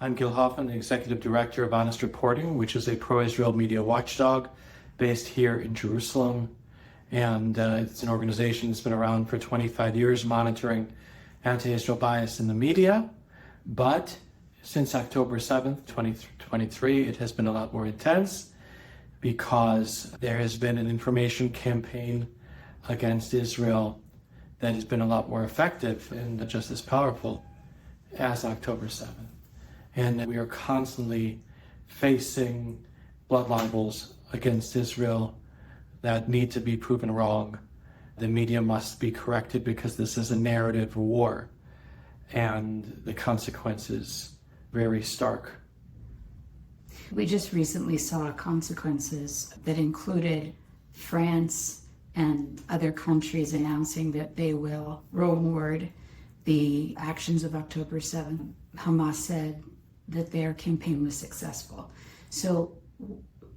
I'm Gil Hoffman, the Executive Director of Honest Reporting, which is a pro-Israel media watchdog based here in Jerusalem. And it's an organization that's been around for 25 years monitoring anti-Israel bias in the media. But since October 7th, 2023, it has been a lot more intense because there has been an information campaign against Israel that has been a lot more effective and just as powerful as October 7th. And we are constantly facing blood libels against Israel that need to be proven wrong. The media must be corrected because this is a narrative war, and the consequences very stark. We just recently saw consequences that included France and other countries announcing that they will reward the actions of October 7th. Hamas said that their campaign was successful. So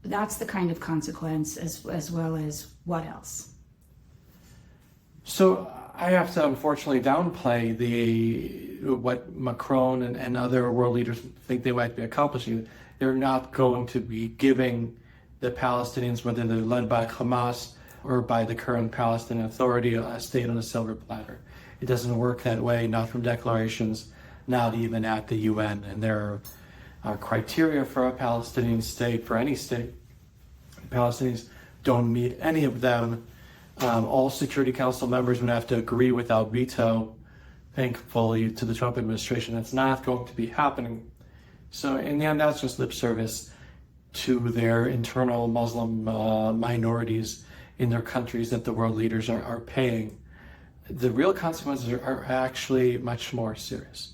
that's the kind of consequence, as well as what else? So I have to unfortunately downplay what Macron and other world leaders think they might be accomplishing. They're not going to be giving the Palestinians, whether they're led by Hamas or by the current Palestinian Authority, a state on a silver platter. It doesn't work that way, not from declarations, not even at the UN. And there are criteria for a Palestinian state, for any state. The Palestinians don't meet any of them. All Security Council members would have to agree without veto, thankfully, to the Trump administration. That's not going to be happening. So in the end, that's just lip service to their internal Muslim minorities in their countries that the world leaders are paying. The real consequences are actually much more serious.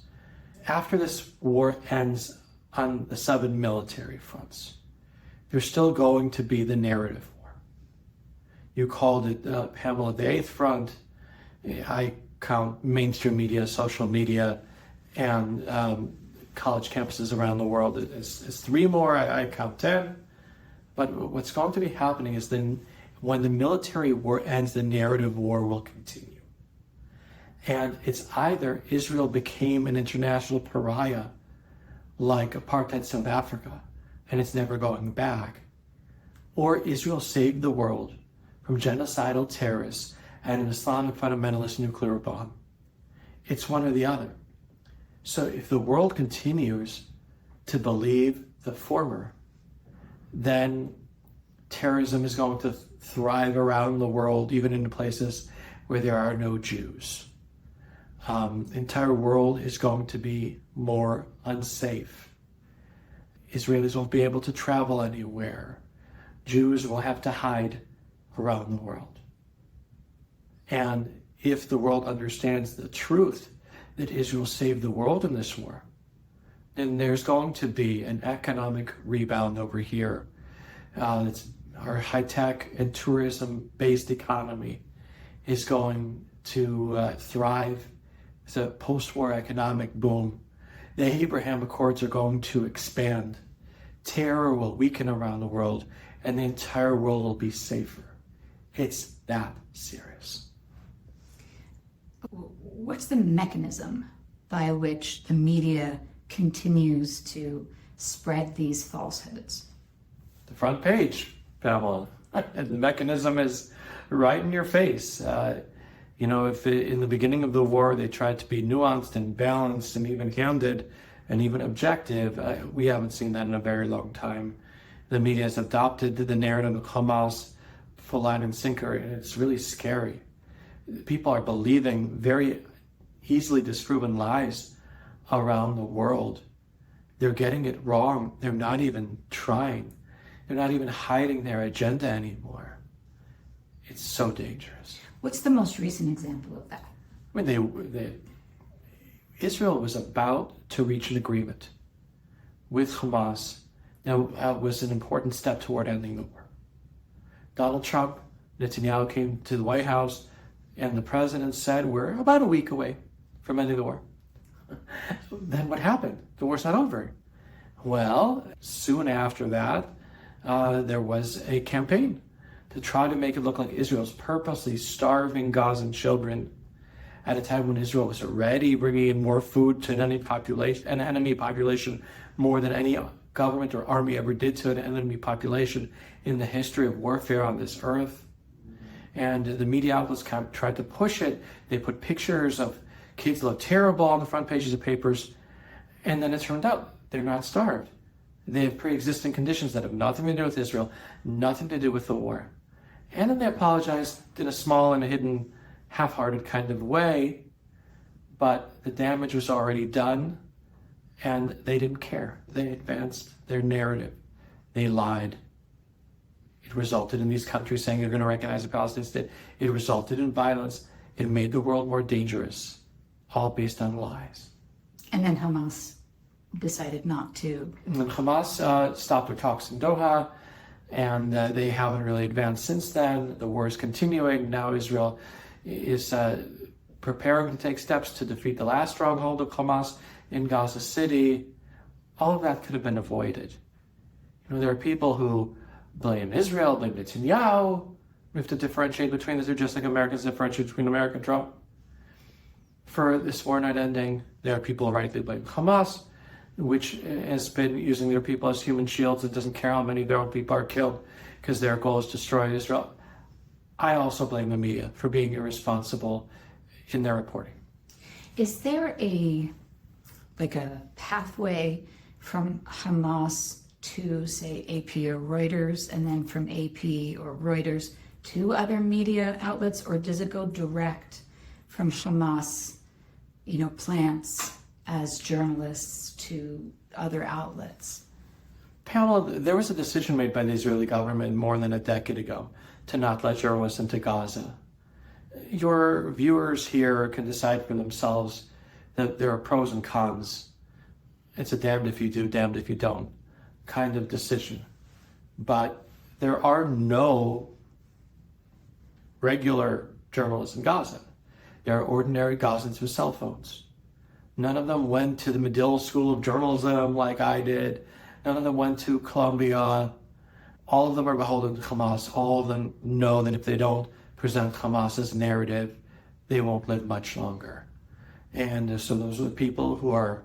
After this war ends on the 7 military fronts, there's still going to be the narrative war. You called it, Pamela, the 8th front. I count mainstream media, social media, and college campuses around the world as 3 more. I count 10. But what's going to be happening is then when the military war ends, the narrative war will continue. And it's either Israel became an international pariah like apartheid South Africa, and it's never going back, or Israel saved the world from genocidal terrorists and an Islamic fundamentalist nuclear bomb. It's one or the other. So if the world continues to believe the former, then terrorism is going to thrive around the world, even in places where there are no Jews. The entire world is going to be more unsafe. Israelis won't be able to travel anywhere. Jews will have to hide around the world. And if the world understands the truth that Israel saved the world in this war, then there's going to be an economic rebound over here. Our high-tech and tourism-based economy is going to thrive. It's a post-war economic boom. The Abraham Accords are going to expand. Terror will weaken around the world, and the entire world will be safer. It's that serious. What's the mechanism by which the media continues to spread these falsehoods? The front page, Pamela. And the mechanism is right in your face. If in the beginning of the war they tried to be nuanced and balanced and even-handed and even objective, we haven't seen that in a very long time. The media has adopted the narrative of Hamas full line and sinker, and it's really scary. People are believing very easily disproven lies around the world. They're getting it wrong. They're not even trying. They're not even hiding their agenda anymore. It's so dangerous. What's the most recent example of that? I mean, Israel was about to reach an agreement with Hamas. Now, it was an important step toward ending the war. Donald Trump, Netanyahu came to the White House, and the president said, we're about a week away from ending the war. Then what happened? The war's not over. Well, soon after that, there was a campaign to try to make it look like Israel's purposely starving Gazan children at a time when Israel was already bringing in more food to an enemy population more than any government or army ever did to an enemy population in the history of warfare on this earth. And the media outlets tried to push it. They put pictures of kids that look terrible on the front pages of papers. And then it turned out they're not starved. They have pre-existing conditions that have nothing to do with Israel, nothing to do with the war. And then they apologized in a small and hidden, half-hearted kind of way, but the damage was already done, and they didn't care. They advanced their narrative. They lied. It resulted in these countries saying they're going to recognize the Palestinian state. It resulted in violence. It made the world more dangerous, all based on lies. And then Hamas decided not to. And then Hamas stopped their talks in Doha, and they haven't really advanced since then. The war is continuing. Now Israel is preparing to take steps to defeat the last stronghold of Hamas in Gaza City. All of that could have been avoided. There are people who blame Israel, blame Netanyahu. We have to differentiate between the two, just like Americans differentiate between America and Trump. For this war not ending, there are people who rightly blame Hamas, which has been using their people as human shields. It doesn't care how many of their own people are killed because their goal is to destroy Israel. I also blame the media for being irresponsible in their reporting. Is there a pathway from Hamas to, say, AP or Reuters, and then from AP or Reuters to other media outlets, or does it go direct from Hamas, plants as journalists to other outlets? Pamela, there was a decision made by the Israeli government more than a decade ago to not let journalists into Gaza. Your viewers here can decide for themselves that there are pros and cons. It's a damned if you do, damned if you don't kind of decision. But there are no regular journalists in Gaza. There are ordinary Gazans with cell phones. None of them went to the Medill School of Journalism like I did. None of them went to Columbia. All of them are beholden to Hamas. All of them know that if they don't present Hamas's narrative, they won't live much longer. And so those are the people who are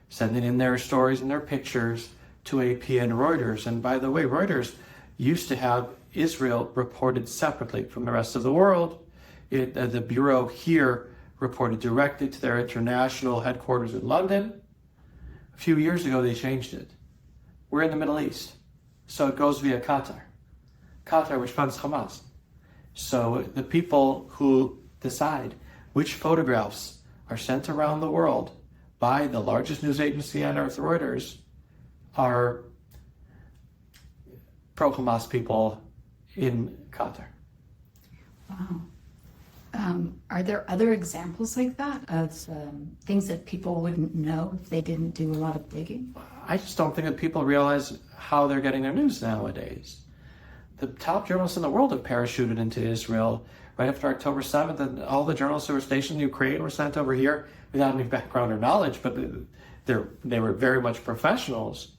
sending in their stories and their pictures to AP and Reuters. And by the way, Reuters used to have Israel reported separately from the rest of the world. The bureau here reported directly to their international headquarters in London. A few years ago, they changed it. We're in the Middle East, so it goes via Qatar, which funds Hamas. So the people who decide which photographs are sent around the world by the largest news agency on earth, Reuters, are pro-Hamas people in Qatar. Wow. Are there other examples like that of things that people wouldn't know if they didn't do a lot of digging? I just don't think that people realize how they're getting their news nowadays. The top journalists in the world have parachuted into Israel right after October 7th, and all the journalists who were stationed in Ukraine were sent over here without any background or knowledge, but they were very much professionals.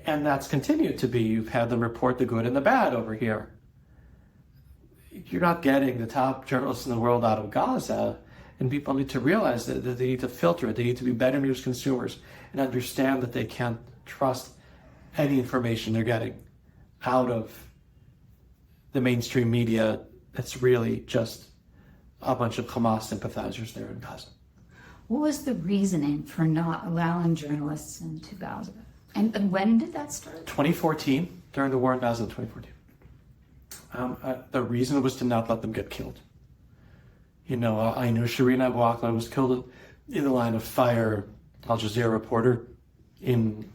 And that's continued to be. You've had them report the good and the bad over here. You're not getting the top journalists in the world out of Gaza, and people need to realize that they need to filter it. They need to be better news consumers and understand that they can't trust any information they're getting out of the mainstream media that's really just a bunch of Hamas sympathizers there in Gaza. What was the reasoning for not allowing journalists into Gaza? And when did that start? 2014, during the war in Gaza in 2014. The reason was to not let them get killed. I know Shireen Abu Akleh was killed in the line of fire, Al Jazeera reporter in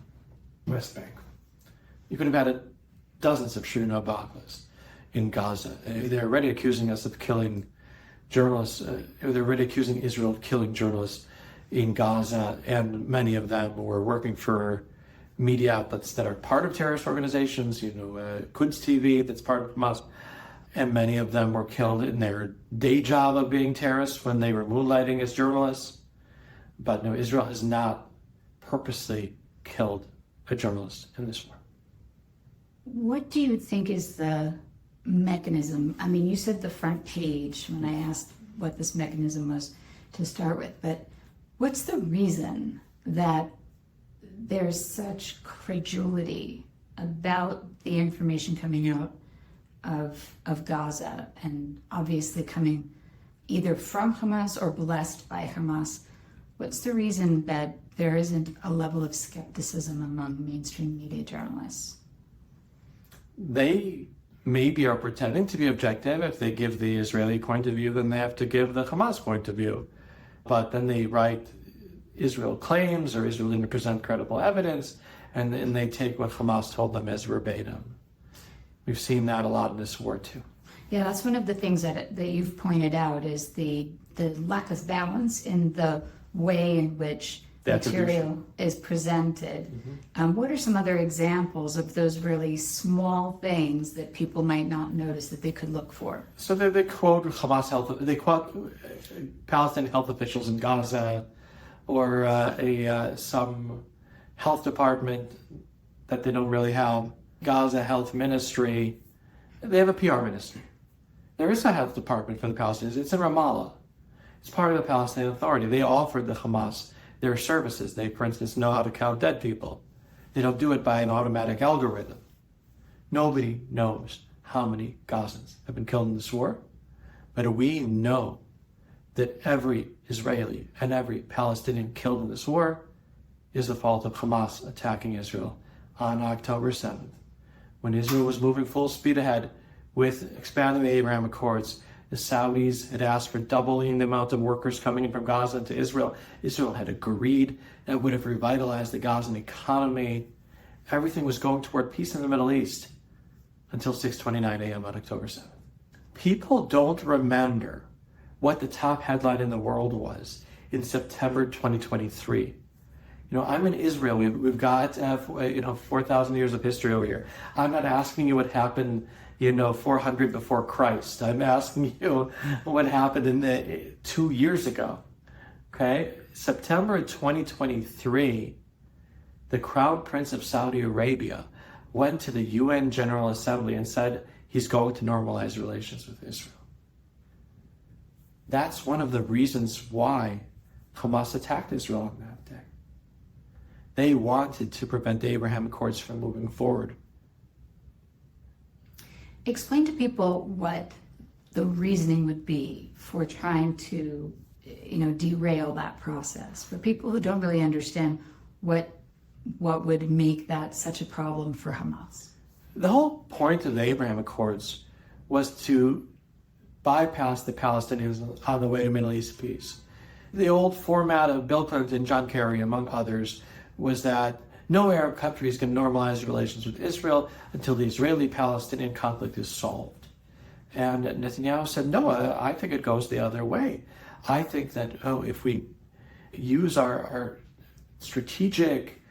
West Bank. You could have added dozens of Shireen Abu Aklehs in Gaza. They're already accusing us of killing journalists. They're already accusing Israel of killing journalists in Gaza, and many of them were working for media outlets that are part of terrorist organizations, Quds TV, that's part of Hamas, and many of them were killed in their day job of being terrorists when they were moonlighting as journalists. But no, Israel has not purposely killed a journalist in this war. What do you think is the mechanism? I mean, you said the front page when I asked what this mechanism was to start with. But what's the reason that there's such credulity about the information coming out of Gaza, and obviously coming either from Hamas or blessed by Hamas? What's the reason that there isn't a level of skepticism among mainstream media journalists? They maybe are pretending to be objective. If they give the Israeli point of view, then they have to give the Hamas point of view. But then they write Israel claims, or Israel didn't present credible evidence, and then they take what Hamas told them as verbatim. We've seen that a lot in this war too. Yeah, that's one of the things that you've pointed out, is the lack of balance in the way in which material is presented. What are some other examples of those really small things that people might not notice that they could look for? So they quote they quote Palestinian health officials in Gaza, or some health department that they don't really have. Gaza Health Ministry, they have a PR ministry. There is a health department for the Palestinians. It's in Ramallah. It's part of the Palestinian Authority. They offered the Hamas their services. They, for instance, know how to count dead people. They don't do it by an automatic algorithm. Nobody knows how many Gazans have been killed in this war, but we know that every Israeli and every Palestinian killed in this war is the fault of Hamas attacking Israel on October 7th. When Israel was moving full speed ahead with expanding the Abraham Accords, the Saudis had asked for doubling the amount of workers coming in from Gaza into Israel. Israel had agreed. That would have revitalized the Gazan economy. Everything was going toward peace in the Middle East until 6:29 a.m. on October 7th. People don't remember what the top headline in the world was in September 2023. I'm in Israel. We've got 4,000 years of history over here. I'm not asking you what happened 400 before Christ. I'm asking you what happened in 2 years ago. Okay, September 2023, the Crown Prince of Saudi Arabia went to the UN General Assembly and said he's going to normalize relations with Israel. That's one of the reasons why Hamas attacked Israel on that day. They wanted to prevent the Abraham Accords from moving forward. Explain to people what the reasoning would be for trying to, derail that process. For people who don't really understand what would make that such a problem for Hamas. The whole point of the Abraham Accords was to bypass the Palestinians on the way to Middle East peace. The old format of Bill Clinton, John Kerry, among others, was that no Arab country is going to normalize relations with Israel until the Israeli-Palestinian conflict is solved. And Netanyahu said, no, I think it goes the other way. I think that, if we use our strategic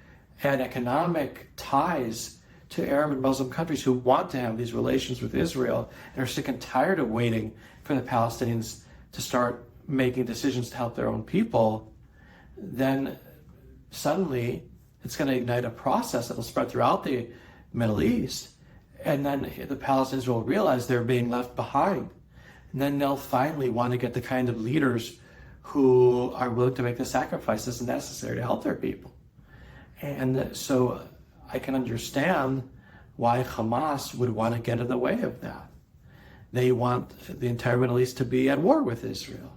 and economic ties to Arab and Muslim countries who want to have these relations with Israel and are sick and tired of waiting for the Palestinians to start making decisions to help their own people, then suddenly it's going to ignite a process that will spread throughout the Middle East. And then the Palestinians will realize they're being left behind. And then they'll finally want to get the kind of leaders who are willing to make the sacrifices necessary to help their people. And so I can understand why Hamas would want to get in the way of that. They want the entire Middle East to be at war with Israel.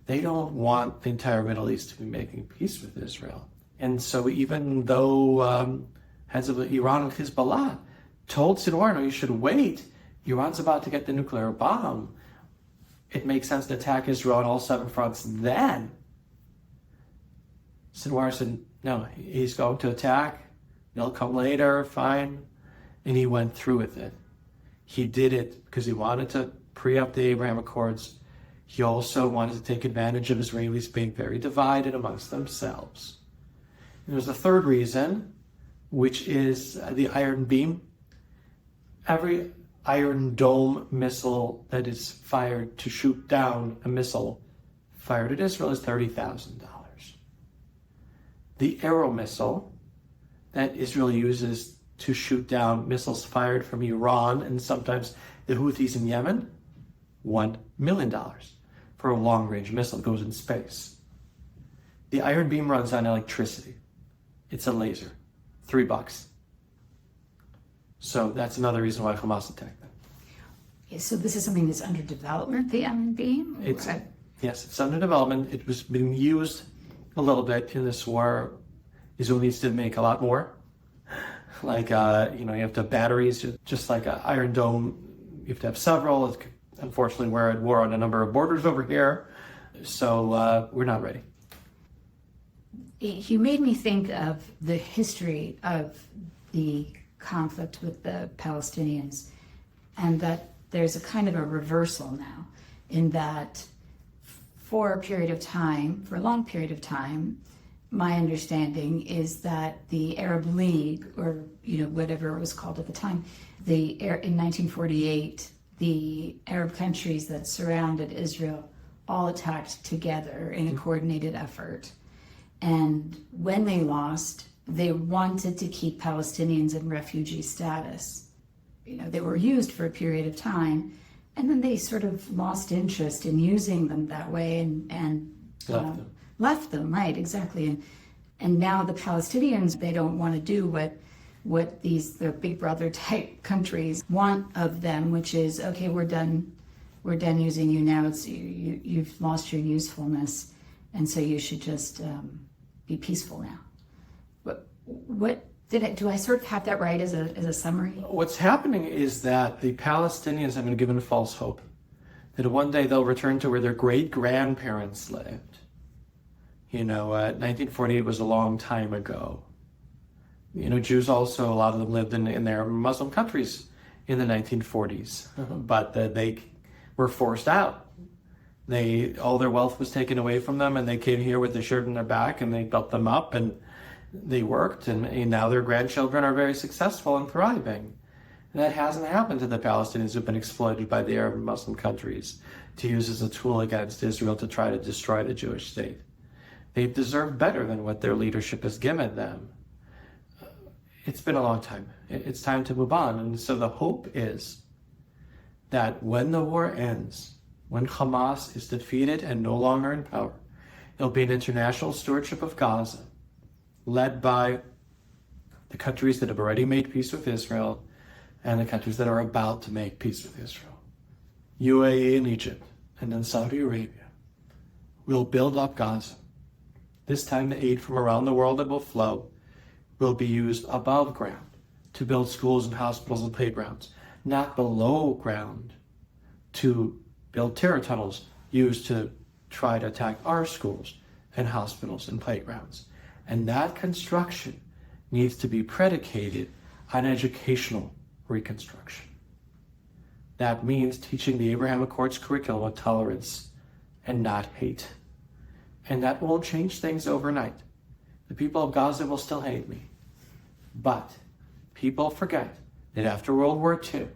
They don't want the entire Middle East to be making peace with Israel. And so even though heads of Iran and Hezbollah told Sinwar, no, you should wait, Iran's about to get the nuclear bomb, it makes sense to attack Israel on all 7 fronts then. Sinwar said, no, he's going to attack, they'll come later, fine. And he went through with it. He did it because he wanted to pre-up the Abraham Accords. He also wanted to take advantage of Israelis being very divided amongst themselves. And there's a third reason, which is the Iron Beam. Every Iron Dome missile that is fired to shoot down a missile fired at Israel is $30,000. The Arrow missile that Israel uses to shoot down missiles fired from Iran and sometimes the Houthis in Yemen, $1 million. for a long-range missile. It goes in space. The Iron Beam runs on electricity. It's a laser. $3. So that's another reason why Hamas attacked them. So this is something that's under development, the Iron Beam? Yes, it's under development. It was being used a little bit in this war. Israel needs to make a lot more. Like, you have to have batteries, just like an Iron Dome. You have to have several. Unfortunately, we're at war on a number of borders over here. So we're not ready. You made me think of the history of the conflict with the Palestinians, and that there's a kind of a reversal now, in that for a long period of time, my understanding is that the Arab League, or whatever it was called at the time, in 1948, the Arab countries that surrounded Israel all attacked together in a coordinated effort. And when they lost, they wanted to keep Palestinians in refugee status. They were used for a period of time, and then they sort of lost interest in using them that way and left them, right, exactly. And now the Palestinians, they don't want to do what the big brother type countries want of them, which is, okay, we're done using you now. You've lost your usefulness, and so you should just be peaceful now. Do I sort of have that right as a summary? What's happening is that the Palestinians have been given false hope that one day they'll return to where their great-grandparents lived. 1948 was a long time ago. Jews also, a lot of them lived in their Muslim countries in the 1940s, but they were forced out. All their wealth was taken away from them, and they came here with the shirt on their back, and they built them up, and they worked, and now their grandchildren are very successful and thriving. And that hasn't happened to the Palestinians who've been exploited by the Arab and Muslim countries to use as a tool against Israel to try to destroy the Jewish state. They deserve better than what their leadership has given them. It's been a long time. It's time to move on. And so the hope is that when the war ends, when Hamas is defeated and no longer in power, it'll be an international stewardship of Gaza, led by the countries that have already made peace with Israel and the countries that are about to make peace with Israel. UAE and Egypt, and then Saudi Arabia will build up Gaza. This time the aid from around the world that will flow will be used above ground to build schools and hospitals and playgrounds, not below ground to build terror tunnels used to try to attack our schools and hospitals and playgrounds. And that construction needs to be predicated on educational reconstruction. That means teaching the Abraham Accords curriculum of tolerance and not hate. And that won't change things overnight. The people of Gaza will still hate me. But people forget that after World War II,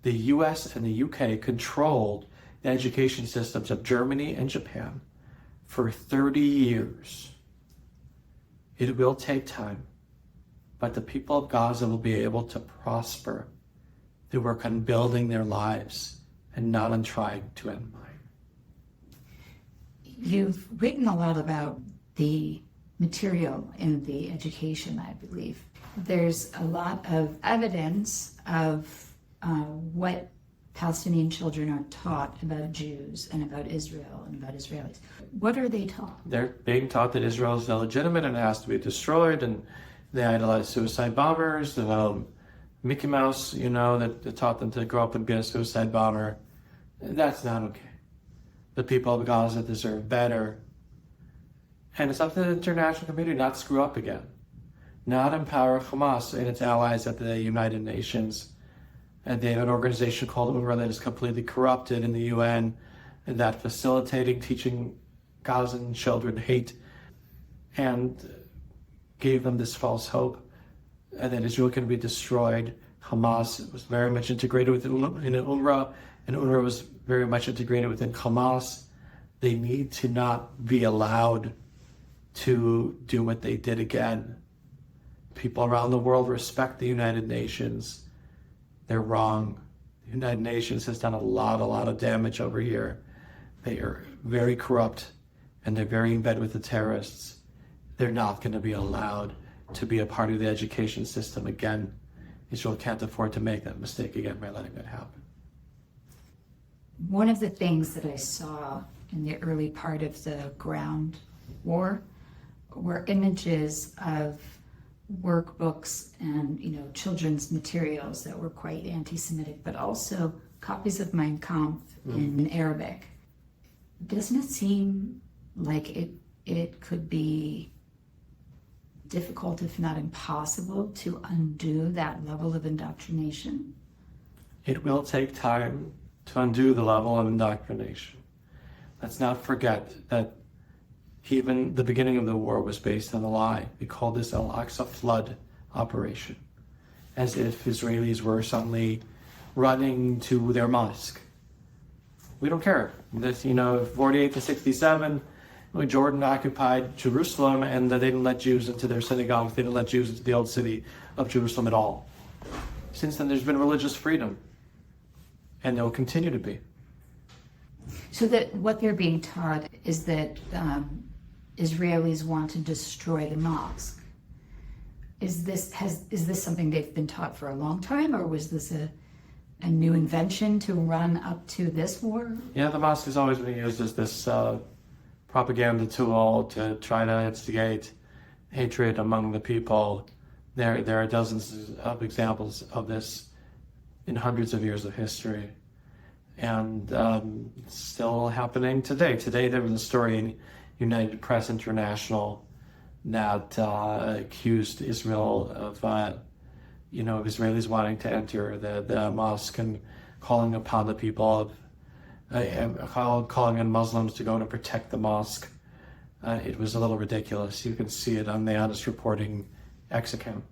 the US and the UK controlled the education systems of Germany and Japan for 30 years. It will take time, but the people of Gaza will be able to prosper. They work on building their lives and not on trying to end mine. You've written a lot about the material in the education, I believe. There's a lot of evidence of what Palestinian children are taught about Jews and about Israel and about Israelis. What are they taught? They're being taught that Israel is illegitimate and it has to be destroyed, and they idolize suicide bombers, Mickey Mouse, that taught them to grow up and be a suicide bomber. That's not okay. The people of Gaza deserve better. And it's up to the international community not to screw up again. Not empower Hamas and its allies at the United Nations. And they have an organization called UNRWA that is completely corrupted in the UN, and that facilitating teaching Gazan children hate, and gave them this false hope, and that Israel can be destroyed. Hamas was very much integrated within UNRWA, and UNRWA was very much integrated within Hamas. They need to not be allowed to do what they did again. People around the world respect the United Nations. They're wrong. The United Nations has done a lot of damage over here. They are very corrupt, and they're very in bed with the terrorists. They're not going to be allowed to be a part of the education system again. Israel can't afford to make that mistake again by letting that happen. One of the things that I saw in the early part of the ground war were images of workbooks and children's materials that were quite anti-Semitic, but also copies of Mein Kampf in Arabic. Doesn't it seem like it could be difficult, if not impossible, to undo that level of indoctrination? It will take time to undo the level of indoctrination. Let's not forget that even the beginning of the war was based on a lie. We call this Al-Aqsa flood operation, as if Israelis were suddenly running to their mosque. We don't care. This, 48 to 67, Jordan occupied Jerusalem, and they didn't let Jews into their synagogues. They didn't let Jews into the old city of Jerusalem at all. Since then, there's been religious freedom, and there will continue to be. So that what they're being taught is that Israelis want to destroy the mosque. Is this something they've been taught for a long time, or was this a new invention to run up to this war? Yeah, the mosque has always been used as this propaganda tool to try to instigate hatred among the people. There are dozens of examples of this in hundreds of years of history. And it's still happening today. Today there was a story in United Press International that accused Israel of Israelis wanting to enter the mosque and calling upon the people calling on Muslims to go and protect the mosque. It was a little ridiculous. You can see it on the Honest Reporting X account.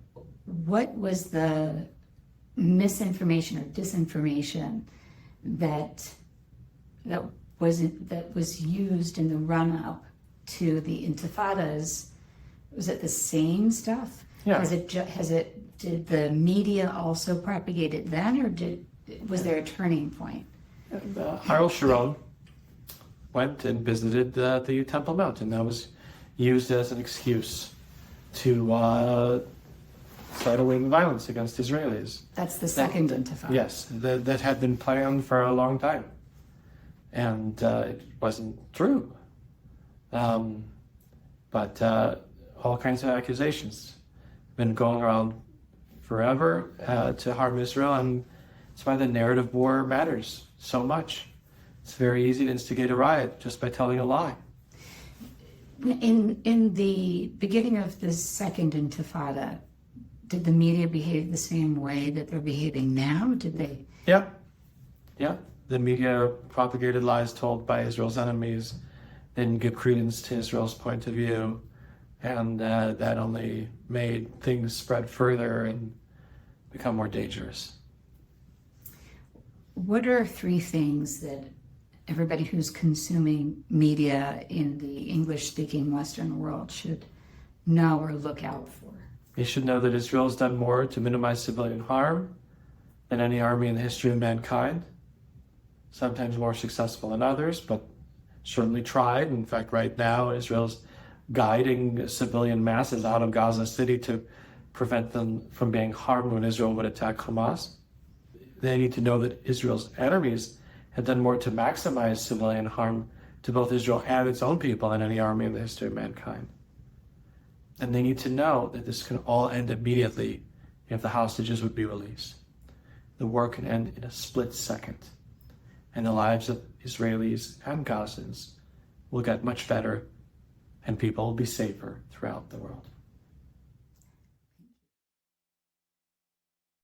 What was the misinformation or disinformation that was used in the run-up to the intifadas? Was it the same stuff? Yeah. Did the media also propagate it then, or was there a turning point? Ariel Sharon went and visited the Temple Mount, and that was used as an excuse to start a wave of violence against Israelis. That's the second intifada. Yes, that had been planned for a long time, and it wasn't true. But all kinds of accusations have been going around forever to harm Israel, and that's why the narrative war matters so much. It's very easy to instigate a riot just by telling a lie. In the beginning of the second intifada, did the media behave the same way that they're behaving now? Did they? Yeah. The media propagated lies told by Israel's enemies, didn't give credence to Israel's point of view, and that only made things spread further and become more dangerous. What are three things that everybody who's consuming media in the English-speaking Western world should know or look out for? You should know that Israel has done more to minimize civilian harm than any army in the history of mankind. Sometimes more successful than others, but certainly tried. In fact, right now, Israel's guiding civilian masses out of Gaza City to prevent them from being harmed when Israel would attack Hamas. They need to know that Israel's enemies have done more to maximize civilian harm to both Israel and its own people than any army in the history of mankind. And they need to know that this can all end immediately if the hostages would be released. The war can end in a split second, and the lives of Israelis and Gazans will get much better, and people will be safer throughout the world.